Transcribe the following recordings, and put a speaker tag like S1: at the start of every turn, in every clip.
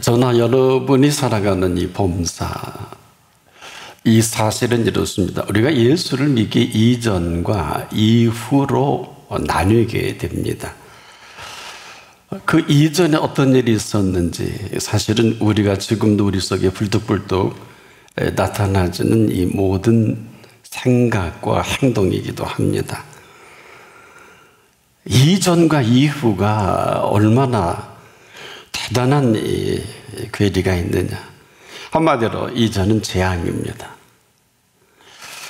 S1: 저나 여러분이 살아가는 이 범사, 이 사실은 이렇습니다. 우리가 예수를 믿기 이전과 이후로 나뉘게 됩니다. 그 이전에 어떤 일이 있었는지 사실은 우리가 지금도 우리 속에 불뚝불뚝 나타나지는 이 모든 생각과 행동이기도 합니다. 이전과 이후가 얼마나 대단한 괴리가 있느냐. 한마디로 이전은 재앙입니다.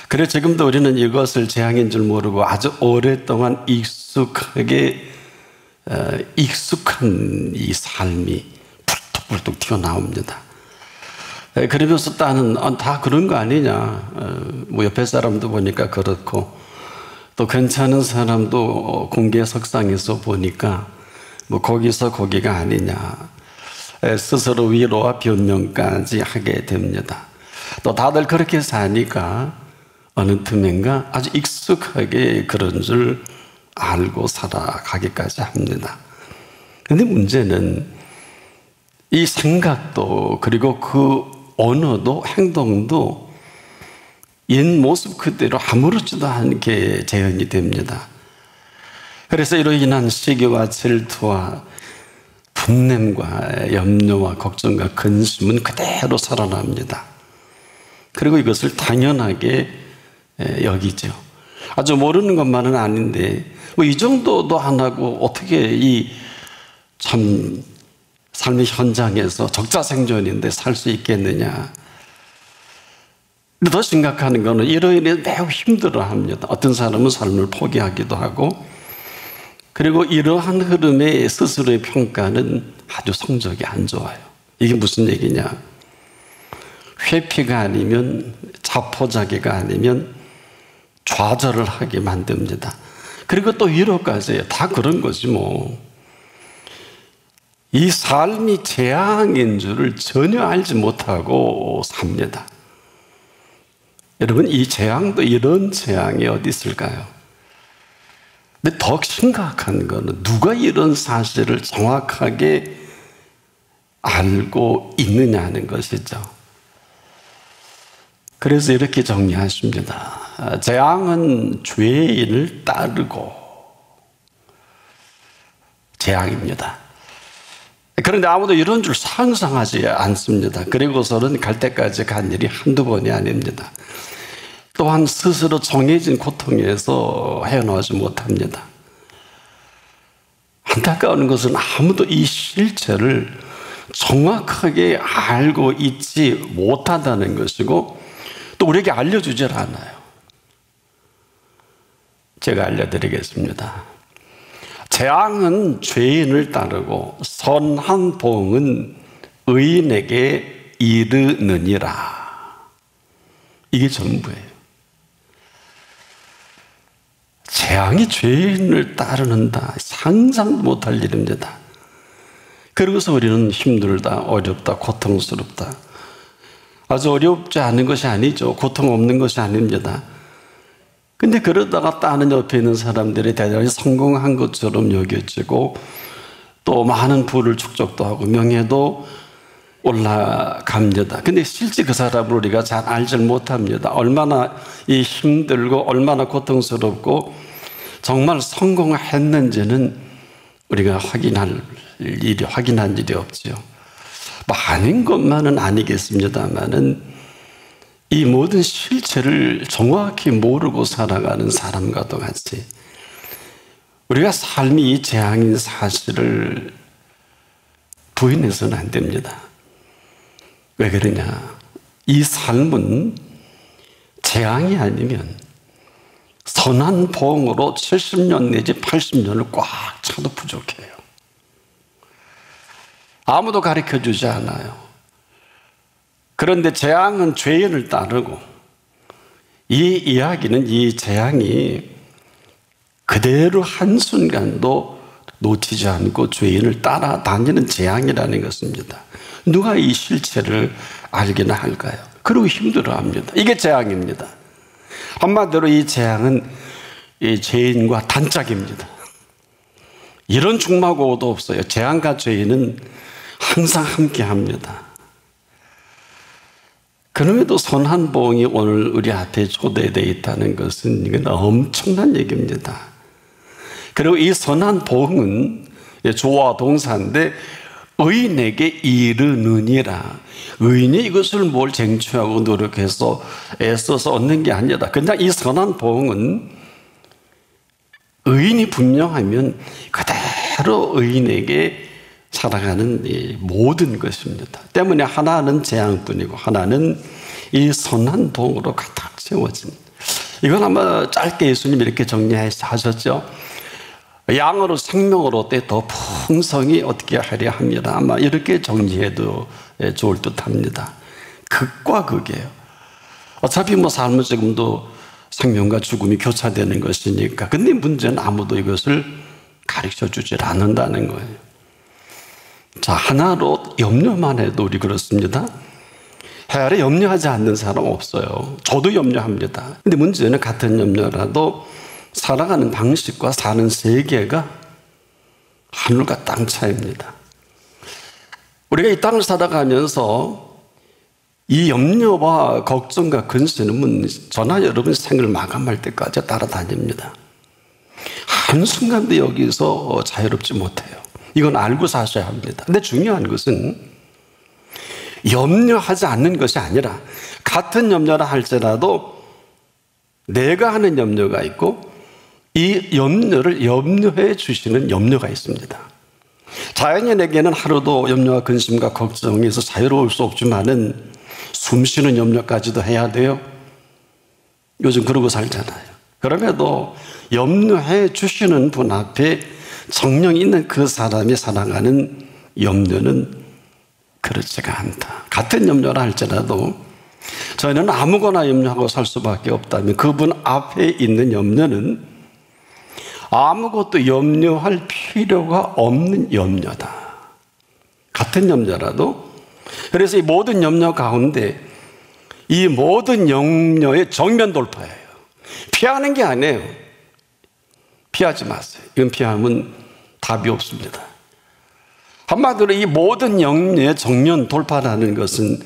S1: 그래서 지금도 우리는 이것을 재앙인 줄 모르고 아주 오랫동안 익숙한 이 삶이 불뚝불뚝 튀어나옵니다. 그러면서 나는 다 그런 거 아니냐. 뭐 옆에 사람도 보니까 그렇고 또 괜찮은 사람도 공개석상에서 보니까 뭐 거기서 거기가 아니냐. 스스로 위로와 변명까지 하게 됩니다. 또 다들 그렇게 사니까 어느 틈엔가 아주 익숙하게 그런 줄 알고 살아가기까지 합니다. 그런데 문제는 이 생각도 그리고 그 언어도 행동도 옛 모습 그대로 아무렇지도 않게 재현이 됩니다. 그래서 이로 인한 시기와 질투와 분냄과 염려와 걱정과 근심은 그대로 살아납니다. 그리고 이것을 당연하게 여기죠. 아주 모르는 것만은 아닌데 뭐 이 정도도 안 하고 어떻게 이 참 삶의 현장에서 적자생존인데 살 수 있겠느냐. 더 심각한 거는 이로 인해 매우 힘들어합니다. 어떤 사람은 삶을 포기하기도 하고 그리고 이러한 흐름에 스스로의 평가는 아주 성적이 안 좋아요. 이게 무슨 얘기냐. 회피가 아니면 자포자기가 아니면 좌절을 하게 만듭니다. 그리고 또 위로까지 다 그런 거지 뭐. 이 삶이 재앙인 줄을 전혀 알지 못하고 삽니다. 여러분 이 재앙도 이런 재앙이 어디 있을까요? 근데 더 심각한 거는 누가 이런 사실을 정확하게 알고 있느냐는 것이죠. 그래서 이렇게 정리하십니다. 재앙은 죄인을 따르고 재앙입니다. 그런데 아무도 이런 줄 상상하지 않습니다. 그리고서는 갈 때까지 간 일이 한두 번이 아닙니다. 또한 스스로 정해진 고통에서 헤어나오지 못합니다. 안타까운 것은 아무도 이 실체를 정확하게 알고 있지 못한다는 것이고 또 우리에게 알려주질 않아요. 제가 알려드리겠습니다. 재앙은 죄인을 따르고 선한 보응은 의인에게 이르느니라. 이게 전부예요. 재앙이 죄인을 따르는다. 상상도 못할 일입니다. 그러고서 우리는 힘들다, 어렵다, 고통스럽다. 아주 어렵지 않은 것이 아니죠. 고통 없는 것이 아닙니다. 근데 그러다가 다른 옆에 있는 사람들이 대단히 성공한 것처럼 여겨지고 또 많은 부를 축적도 하고 명예도 올라갑니다. 근데 실제 그 사람을 우리가 잘 알지 못합니다. 얼마나 힘들고 얼마나 고통스럽고 정말 성공했는지는 우리가 확인한 일이 없죠. 많은 것만은 아니겠습니다만은 이 모든 실체를 정확히 모르고 살아가는 사람과도 같이 우리가 삶이 이 재앙인 사실을 부인해서는 안 됩니다. 왜 그러냐? 이 삶은 재앙이 아니면 선한 보응으로 70년 내지 80년을 꽉 차도 부족해요. 아무도 가르쳐주지 않아요. 그런데 재앙은 죄인을 따르고 이 이야기는 이 재앙이 그대로 한순간도 놓치지 않고 죄인을 따라다니는 재앙이라는 것입니다. 누가 이 실체를 알기나 할까요? 그리고 힘들어합니다. 이게 재앙입니다. 한마디로 이 재앙은 이 죄인과 단짝입니다. 이런 중마고도 없어요. 재앙과 죄인은 항상 함께 합니다. 그럼에도 선한 보응이 오늘 우리 앞에 초대되어 있다는 것은 이건 엄청난 얘기입니다. 그리고 이 선한 보응은 주어와 동사인데 의인에게 이르느니라. 의인이 이것을 뭘 쟁취하고 노력해서 애써서 얻는 게 아니라 그냥 이 선한 보응은 의인이 분명하면 그대로 의인에게 살아가는 이 모든 것입니다. 때문에 하나는 재앙뿐이고 하나는 이 선한 보응으로 가득 채워진. 이건 아마 짧게 예수님이 이렇게 정리하셨죠. 양으로 생명으로 얻되 더 풍성히 얻게 하려 합니다. 아마 이렇게 정리해도 좋을 듯합니다. 극과 극이에요. 어차피 뭐 삶은 지금도 생명과 죽음이 교차되는 것이니까. 근데 문제는 아무도 이것을 가르쳐 주질 않는다는 거예요. 자, 하나로 염려만 해도 우리 그렇습니다. 해 아래 염려하지 않는 사람 없어요. 저도 염려합니다. 근데 문제는 같은 염려라도 살아가는 방식과 사는 세계가 하늘과 땅 차이입니다. 우리가 이 땅을 살아가면서 이 염려와 걱정과 근심은 저나 여러분 생을 마감할 때까지 따라다닙니다. 한순간도 여기서 자유롭지 못해요. 이건 알고 사셔야 합니다. 근데 중요한 것은 염려하지 않는 것이 아니라 같은 염려라 할지라도 내가 하는 염려가 있고 이 염려를 염려해 주시는 염려가 있습니다. 자연인에게는 하루도 염려와 근심과 걱정에서 자유로울 수 없지만은 숨쉬는 염려까지도 해야 돼요. 요즘 그러고 살잖아요. 그럼에도 염려해 주시는 분 앞에 정령 있는 그 사람이 살아가는 염려는 그렇지가 않다. 같은 염려라 할지라도 저희는 아무거나 염려하고 살 수밖에 없다면 그분 앞에 있는 염려는 아무것도 염려할 필요가 없는 염려다. 같은 염려라도. 그래서 이 모든 염려 가운데 이 모든 염려의 정면 돌파예요. 피하는 게 아니에요. 피하지 마세요. 이건 피하면 답이 없습니다. 한마디로 이 모든 염려의 정면 돌파라는 것은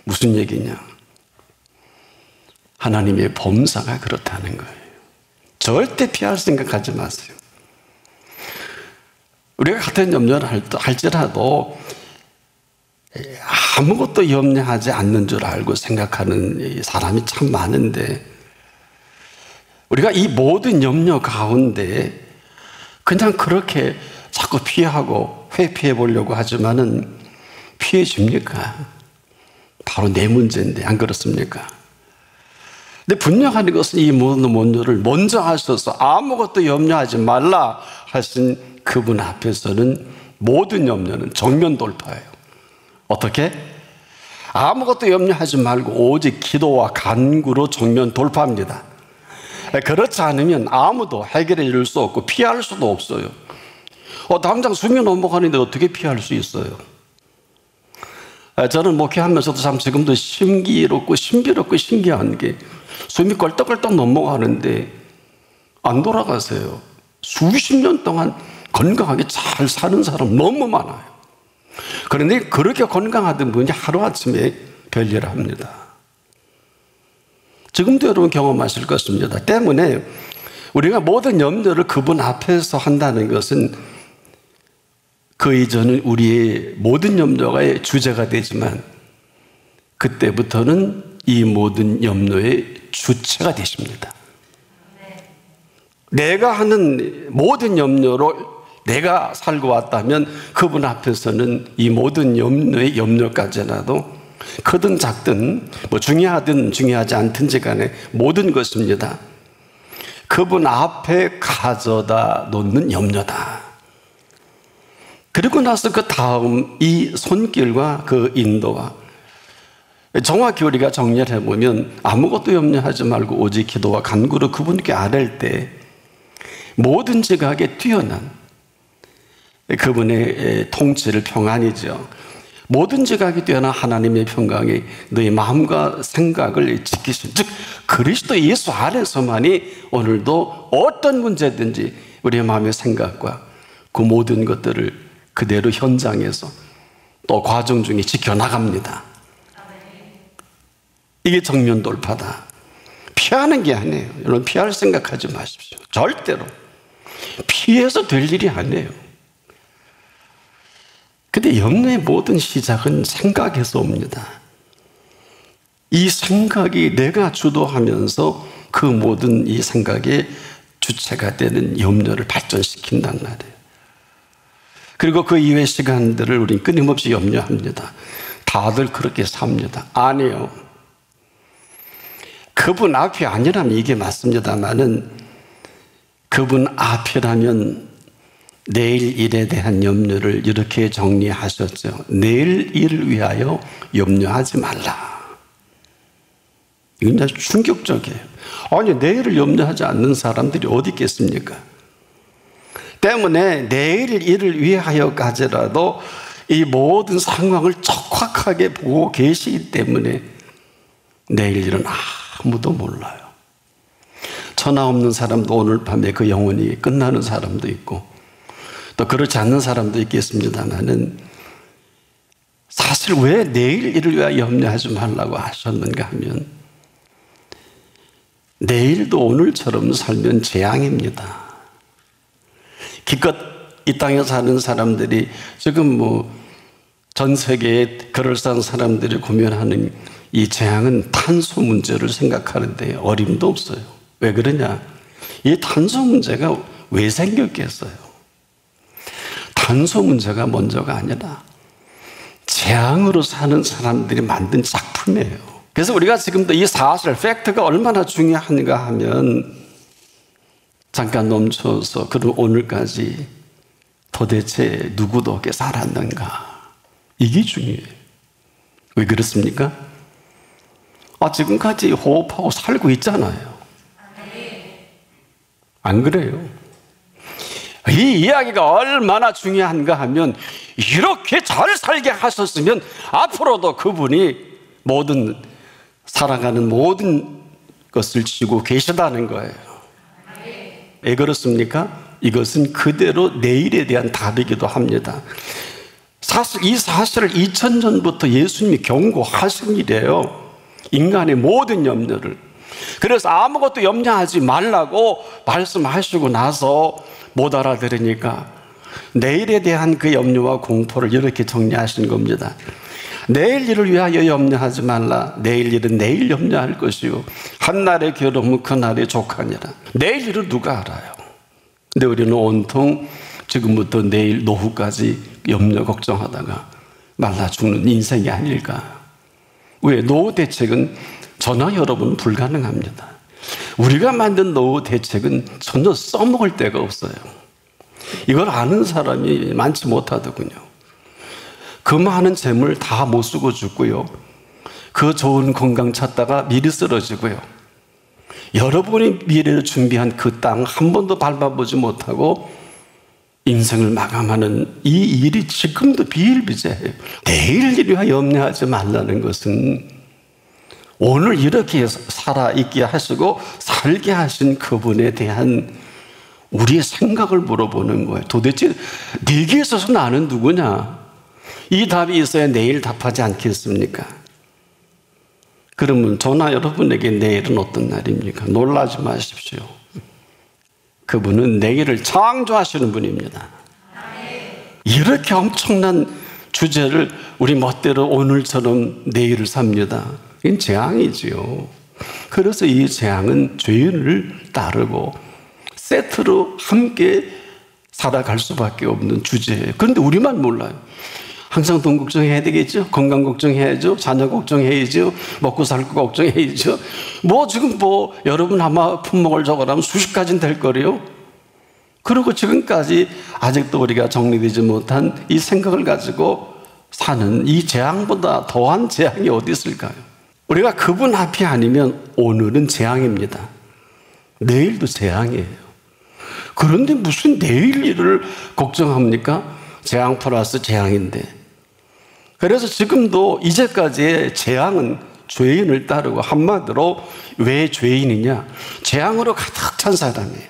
S1: 무슨 얘기냐? 하나님의 범사가 그렇다는 거예요. 절대 피할 생각하지 마세요. 우리가 같은 염려를 할지라도 아무것도 염려하지 않는 줄 알고 생각하는 사람이 참 많은데 우리가 이 모든 염려 가운데 그냥 그렇게 자꾸 피하고 회피해 보려고 하지만은 피해집니까? 바로 내 문제인데 안 그렇습니까? 근데 분명한 것은 이 모든 염려를 먼저 하셔서 아무것도 염려하지 말라 하신 그분 앞에서는 모든 염려는 정면 돌파예요. 어떻게? 아무것도 염려하지 말고 오직 기도와 간구로 정면 돌파합니다. 그렇지 않으면 아무도 해결해 줄 수 없고 피할 수도 없어요. 당장 숨이 넘어가는데 어떻게 피할 수 있어요? 저는 목회하면서도 참 지금도 신비롭고 신기한 게 숨이 껄떡껄떡 넘어가는데 안 돌아가세요. 수십 년 동안 건강하게 잘 사는 사람 너무 많아요. 그런데 그렇게 건강하던 분이 하루아침에 별일을 합니다. 지금도 여러분 경험하실 것입니다. 때문에 우리가 모든 염려를 그분 앞에서 한다는 것은 그 이전은 우리의 모든 염려가 주제가 되지만 그때부터는 이 모든 염려의 주체가 되십니다. 내가 하는 모든 염려로 내가 살고 왔다면 그분 앞에서는 이 모든 염려의 염려까지라도 크든 작든 뭐 중요하든 중요하지 않든지 간에 모든 것입니다. 그분 앞에 가져다 놓는 염려다. 그리고 나서 그 다음 이 손길과 그 인도와 정확히 우리가 정리를 해보면 아무것도 염려하지 말고 오직 기도와 간구로 그분께 아랠 때 모든 지각에 뛰어난 그분의 통치를 평안이죠. 모든 지각이 뛰어난 하나님의 평강이 너희 마음과 생각을 지키신 즉 그리스도 예수 안에서만이 오늘도 어떤 문제든지 우리의 마음의 생각과 그 모든 것들을 그대로 현장에서 또 과정 중에 지켜나갑니다. 이게 정면 돌파다. 피하는 게 아니에요. 여러분, 피할 생각하지 마십시오. 절대로. 피해서 될 일이 아니에요. 근데 염려의 모든 시작은 생각에서 옵니다. 이 생각이 내가 주도하면서 그 모든 이 생각의 주체가 되는 염려를 발전시킨단 말이에요. 그리고 그 이외의 시간들을 우리는 끊임없이 염려합니다. 다들 그렇게 삽니다. 아니에요. 그분 앞이 아니라면 이게 맞습니다만은 그분 앞이라면 내일 일에 대한 염려를 이렇게 정리하셨죠. 내일 일을 위하여 염려하지 말라. 이건 아주 충격적이에요. 아니, 내일을 염려하지 않는 사람들이 어디 있겠습니까? 때문에 내일 일을 위하여까지라도 이 모든 상황을 적확하게 보고 계시기 때문에 내일 일은 아무도 몰라요. 천하 없는 사람도 오늘 밤에 그 영혼이 끝나는 사람도 있고 또 그렇지 않는 사람도 있겠습니다만은 사실 왜 내일 일을 위하여 염려하지 말라고 하셨는가 하면 내일도 오늘처럼 살면 재앙입니다. 기껏 이 땅에 사는 사람들이 지금 전 세계에 그럴싸한 사람들이 고민하는 이 재앙은 탄소 문제를 생각하는데 어림도 없어요. 왜 그러냐? 이 탄소 문제가 왜 생겼겠어요? 탄소 문제가 먼저가 아니라 재앙으로 사는 사람들이 만든 작품이에요. 그래서 우리가 지금도 이 사실, 팩트가 얼마나 중요한가 하면 잠깐 멈춰서 그럼 오늘까지 도대체 누구도 어떻게 살았는가? 이게 중요해요. 왜 그렇습니까? 지금까지 호흡하고 살고 있잖아요. 안 그래요? 이 이야기가 얼마나 중요한가 하면 이렇게 잘 살게 하셨으면 앞으로도 그분이 모든 살아가는 모든 것을 지고 계시다는 거예요. 왜 그렇습니까? 이것은 그대로 내일에 대한 답이기도 합니다. 사실 이 사실을 2000년부터 예수님이 경고하신 일이에요. 인간의 모든 염려를. 그래서 아무것도 염려하지 말라고 말씀하시고 나서 못 알아들으니까 내일에 대한 그 염려와 공포를 이렇게 정리하신 겁니다. 내일 일을 위하여 염려하지 말라. 내일 일은 내일 염려할 것이요 한날의 괴로움은 그날의 족하니라. 내일 일을 누가 알아요? 근데 우리는 온통 지금부터 내일 노후까지 염려 걱정하다가 말라 죽는 인생이 아닐까. 왜? 노후 대책은 저나 여러분 불가능합니다. 우리가 만든 노후 대책은 전혀 써먹을 데가 없어요. 이걸 아는 사람이 많지 못하더군요. 그 많은 재물 다 못 쓰고 죽고요. 그 좋은 건강 찾다가 미리 쓰러지고요. 여러분이 미래를 준비한 그 땅 한 번도 밟아보지 못하고 인생을 마감하는 이 일이 지금도 비일비재해요. 내일 일을 위하여 염려하지 말라는 것은 오늘 이렇게 살아있게 하시고 살게 하신 그분에 대한 우리의 생각을 물어보는 거예요. 도대체 네게 있어서 나는 누구냐? 이 답이 있어야 내일 답하지 않겠습니까? 그러면 저나 여러분에게 내일은 어떤 날입니까? 놀라지 마십시오. 그분은 내일을 창조하시는 분입니다. 이렇게 엄청난 주제를 우리 멋대로 오늘처럼 내일을 삽니다. 이건 재앙이지요. 그래서 이 재앙은 죄인을 따르고 세트로 함께 살아갈 수밖에 없는 주제예요. 그런데 우리만 몰라요. 항상 돈 걱정해야 되겠죠? 건강 걱정해야죠? 자녀 걱정해야죠? 먹고 살 거 걱정해야죠? 지금 여러분 아마 품목을 적어라면 수십 가지는 될 거래요. 그리고 지금까지 아직도 우리가 정리되지 못한 이 생각을 가지고 사는 이 재앙보다 더한 재앙이 어디 있을까요? 우리가 그분 앞이 아니면 오늘은 재앙입니다. 내일도 재앙이에요. 그런데 무슨 내일 일을 걱정합니까? 재앙 플러스 재앙인데. 그래서 지금도 이제까지의 재앙은 죄인을 따르고 한마디로 왜 죄인이냐? 재앙으로 가득 찬 사람이에요.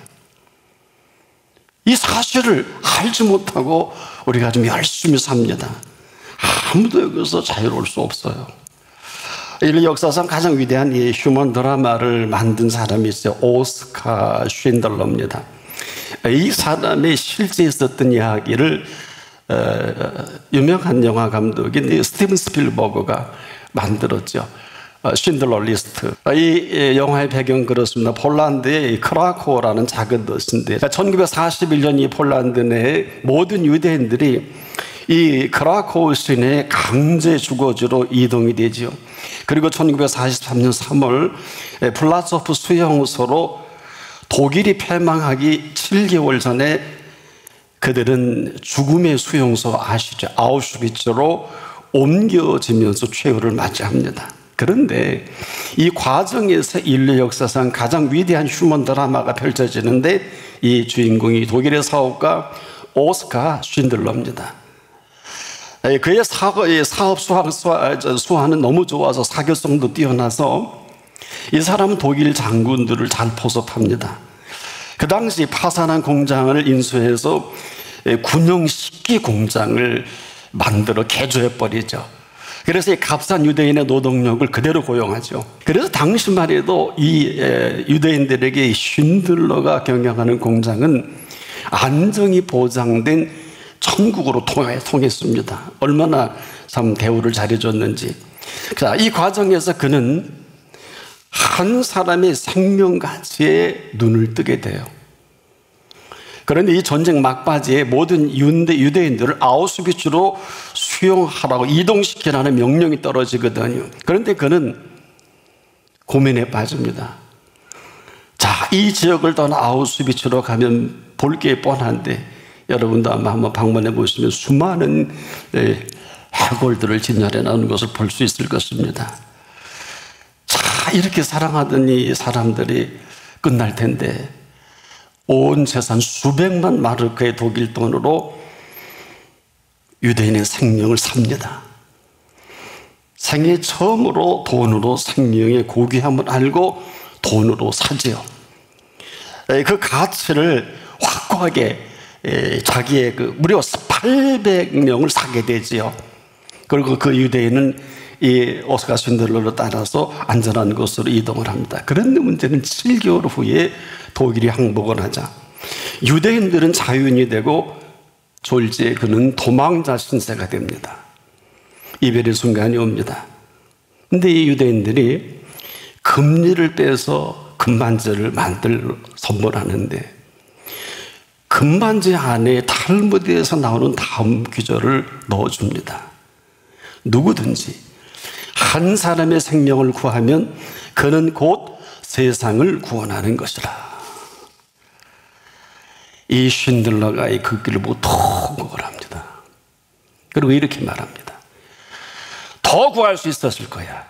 S1: 이 사실을 알지 못하고 우리가 좀 열심히 삽니다. 아무도 여기서 자유로울 수 없어요. 인류 역사상 가장 위대한 이 휴먼 드라마를 만든 사람이 있어요. 오스카 쉰들러입니다. 이 사람의 실제 있었던 이야기를 유명한 영화 감독인 스티븐 스필버그가 만들었죠. 쉰들러 리스트. 이 영화의 배경 그렇습니다. 폴란드의 크라코우라는 작은 도시인데 1941년 이 폴란드 내에 모든 유대인들이 이 크라코우 시내에 강제 주거지로 이동이 되죠. 그리고 1943년 3월 플라츠호프 수용소로 독일이 패망하기 7개월 전에 그들은 죽음의 수용소 아시죠? 아우슈비츠로 옮겨지면서 최후를 맞이합니다. 그런데 이 과정에서 인류 역사상 가장 위대한 휴먼 드라마가 펼쳐지는데 이 주인공이 독일의 사업가 오스카 쉰들러입니다. 그의 사업 수완은 너무 좋아서 사교성도 뛰어나서 이 사람은 독일 장군들을 잘 포섭합니다. 그 당시 파산한 공장을 인수해서 군용 식기 공장을 만들어 개조해버리죠. 그래서 이 값싼 유대인의 노동력을 그대로 고용하죠. 그래서 당시만 해도 이 유대인들에게 쉰들러가 경영하는 공장은 안정이 보장된 천국으로 통했습니다. 얼마나 참 대우를 잘해줬는지. 자, 이 과정에서 그는 한 사람의 생명 가치에 눈을 뜨게 돼요. 그런데 이 전쟁 막바지에 모든 유대인들을 아우슈비츠로 수용하라고 이동시키라는 명령이 떨어지거든요. 그런데 그는 고민에 빠집니다. 자, 이 지역을 떠나 아우슈비츠로 가면 볼 게 뻔한데 여러분도 아마 한번 방문해 보시면 수많은 해골들을 진열해 놓은 것을 볼 수 있을 것입니다. 자, 이렇게 사랑하던 이 사람들이 끝날 텐데 온 재산 수백만 마르크의 독일 돈으로 유대인의 생명을 삽니다. 생애 처음으로 돈으로 생명의 고귀함을 알고 돈으로 사지요. 그 가치를 확고하게 자기의 무려 800명을 사게 되지요. 그리고 그 유대인은 이 오스카 쉰들러를 따라서 안전한 곳으로 이동을 합니다. 그런데 문제는 7개월 후에 독일이 항복을 하자 유대인들은 자유인이 되고 졸지에 그는 도망자 신세가 됩니다. 이별의 순간이 옵니다. 그런데 이 유대인들이 금리를 빼서 금반지를 선물하는데 금반지 안에 탈무드에서 나오는 다음 구절을 넣어줍니다. 누구든지 한 사람의 생명을 구하면 그는 곧 세상을 구원하는 것이라. 이 쉰들러가 그 길을 보고 통곡을 합니다. 그리고 이렇게 말합니다. 더 구할 수 있었을 거야.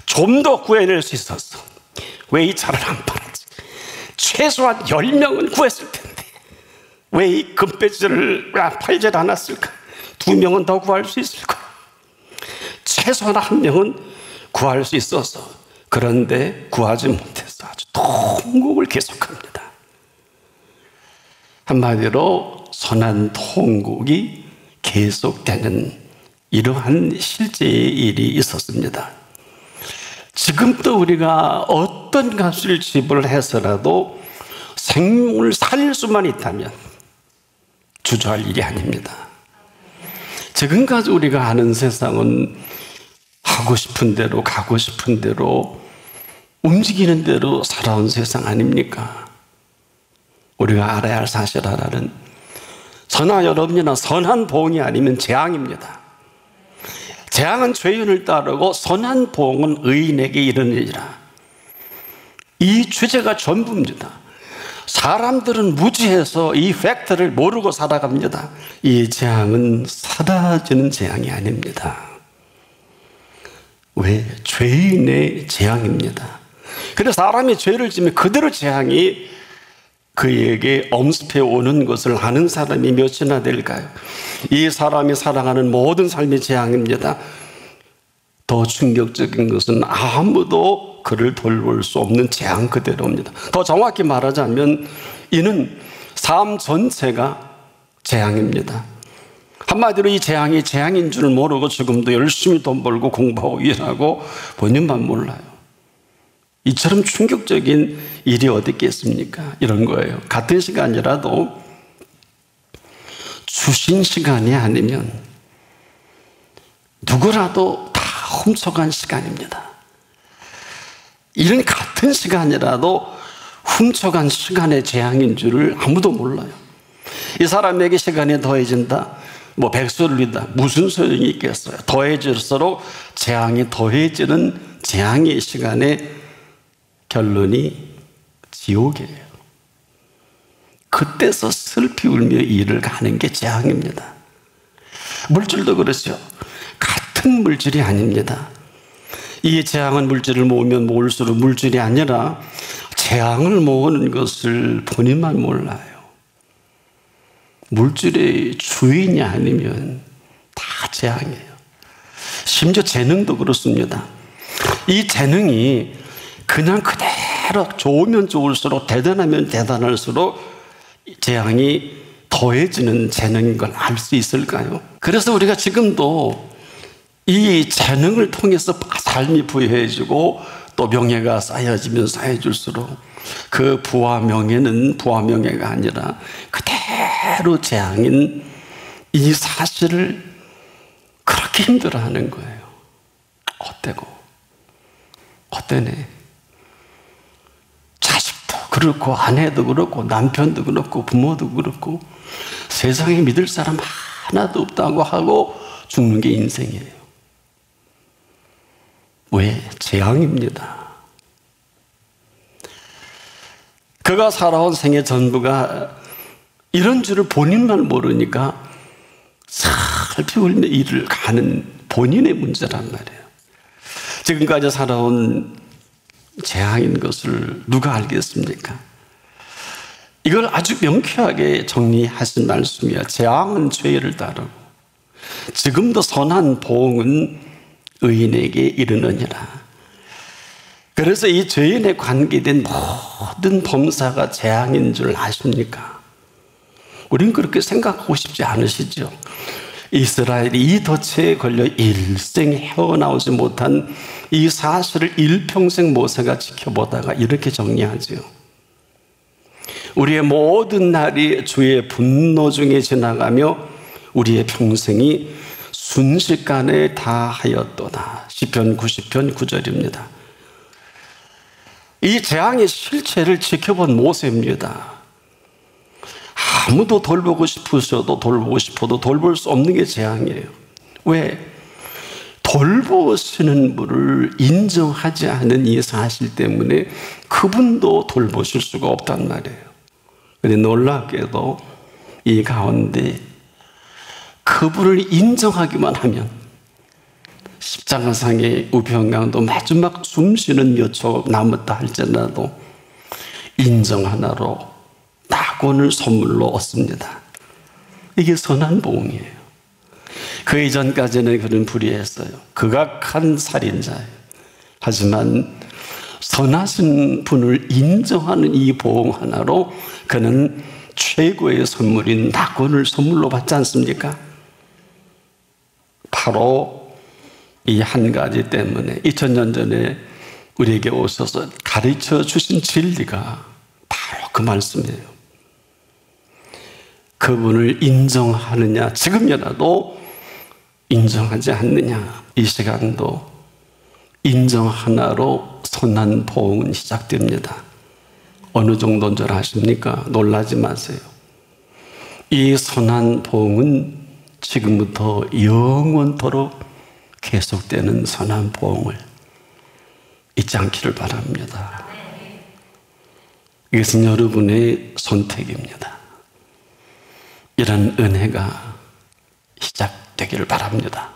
S1: 좀 더 구해낼 수 있었어. 왜 이 차를 안 팔았지? 최소한 10명은 구했을 텐데 왜 이 금배지를 팔지 않았을까? 2명은 더 구할 수 있을 거야. 최소한 1명은 구할 수 있었어. 그런데 구하지 못했어. 아주 통곡을 계속합니다. 한마디로 선한 통곡이 계속되는 이러한 실제의 일이 있었습니다. 지금도 우리가 어떤 값을 지불해서라도 생명을 살릴 수만 있다면 주저할 일이 아닙니다. 지금까지 우리가 아는 세상은 하고 싶은 대로 가고 싶은 대로 움직이는 대로 살아온 세상 아닙니까? 우리가 알아야 할 사실 하나는 저나 여러분이나 선한 보응이 아니면 재앙입니다. 재앙은 죄인을 따르고 선한 보응은 의인에게 이르느니라. 이 주제가 전부입니다. 사람들은 무지해서 이 팩트를 모르고 살아갑니다. 이 재앙은 사라지는 재앙이 아닙니다. 왜? 죄인의 재앙입니다. 그래서 사람이 죄를 지면 그대로 재앙이 그에게 엄습해 오는 것을 아는 사람이 몇이나 될까요? 이 사람이 살아가는 모든 삶의 재앙입니다. 더 충격적인 것은 아무도 그를 돌볼 수 없는 재앙 그대로입니다. 더 정확히 말하자면 이는 삶 전체가 재앙입니다. 한마디로 이 재앙이 재앙인 줄 모르고 지금도 열심히 돈 벌고 공부하고 일하고 본인만 몰라요. 이처럼 충격적인 일이 어디 있겠습니까? 이런 거예요. 같은 시간이라도 주신 시간이 아니면 누구라도 다 훔쳐간 시간입니다. 이런 같은 시간이라도 훔쳐간 시간의 재앙인 줄을 아무도 몰라요. 이 사람에게 시간이 더해진다, 뭐 백수를 린다, 무슨 소용이 있겠어요? 더해질수록 재앙이 더해지는 재앙의 시간의 결론이 지옥이에요. 그때서 슬피 울며 일을 가는 게 재앙입니다. 물질도 그렇죠. 같은 물질이 아닙니다. 이 재앙은 물질을 모으면 모을수록 물질이 아니라 재앙을 모으는 것을 본인만 몰라요. 물질의 주인이 아니면 다 재앙이에요. 심지어 재능도 그렇습니다. 이 재능이 그냥 그대로 좋으면 좋을수록 대단하면 대단할수록 재앙이 더해지는 재능인 걸 알 수 있을까요? 그래서 우리가 지금도 이 재능을 통해서 삶이 부유해지고 또 명예가 쌓여지면 쌓여질수록 그 부와 명예는 부와 명예가 아니라 그대로 재앙인 이 사실을 그렇게 힘들어하는 거예요. 어때네? 자식도 그렇고 아내도 그렇고 남편도 그렇고 부모도 그렇고 세상에 믿을 사람 하나도 없다고 하고 죽는 게 인생이에요. 왜? 재앙입니다. 그가 살아온 생애 전부가 이런 줄을 본인만 모르니까 살피 울며 일을 가는 본인의 문제란 말이에요. 지금까지 살아온 재앙인 것을 누가 알겠습니까? 이걸 아주 명쾌하게 정리하신 말씀이야. 재앙은 죄를 따르고 지금도 선한 보응은 의인에게 이르느니라. 그래서 이 죄인에 관계된 모든 범사가 재앙인 줄 아십니까? 우린 그렇게 생각하고 싶지 않으시죠? 이스라엘이 이 덫에 걸려 일생 헤어나오지 못한 이 사실을 일평생 모세가 지켜보다가 이렇게 정리하죠. 우리의 모든 날이 주의 분노 중에 지나가며 우리의 평생이 순식간에 다하였도다. 시편 90편 9절입니다. 이 재앙의 실체를 지켜본 모세입니다. 아무도 돌보고 싶으셔도 돌보고 싶어도 돌볼 수 없는 게 재앙이에요. 왜? 돌보시는 분을 인정하지 않은 이 사실 때문에 그분도 돌보실 수가 없단 말이에요. 그런데 놀랍게도 이 가운데 그분을 인정하기만 하면 십자가상의 우병강도 마지막 숨쉬는 몇 초 남았다 할지라도 인정 하나로 낙원을 선물로 얻습니다. 이게 선한 보응이에요. 그 이전까지는 그는 불의했어요. 극악한 살인자예요. 하지만 선하신 분을 인정하는 이 보응 하나로 그는 최고의 선물인 낙원을 선물로 받지 않습니까? 바로 이 한 가지 때문에 2000년 전에 우리에게 오셔서 가르쳐 주신 진리가 바로 그 말씀이에요. 그분을 인정하느냐, 지금이라도 인정하지 않느냐, 이 시간도 인정 하나로 선한 보응은 시작됩니다. 어느 정도인 줄 아십니까? 놀라지 마세요. 이 선한 보응은 지금부터 영원토록 계속되는 선한 보응을 잊지 않기를 바랍니다. 이것은 여러분의 선택입니다. 이런 은혜가 시작되기를 바랍니다.